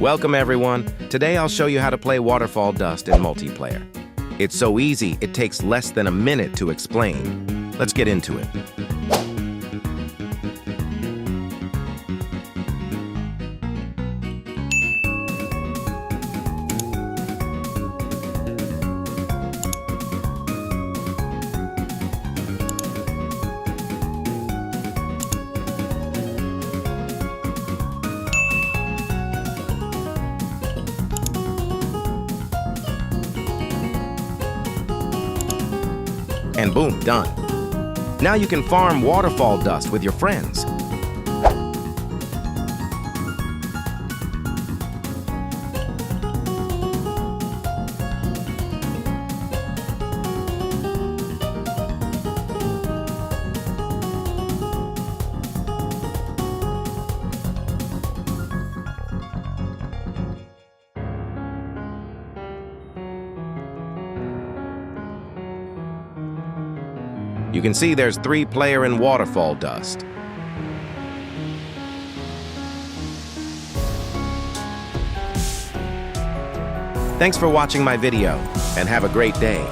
Welcome everyone. Today I'll show you how to play Waterfall Dust in multiplayer. It's so easy, it takes less than a minute to explain. Let's get into it. And boom, done. Now you can farm waterfall dust with your friends. You can see there's 3-player in waterfall dust. Thanks for watching my video, and have a great day.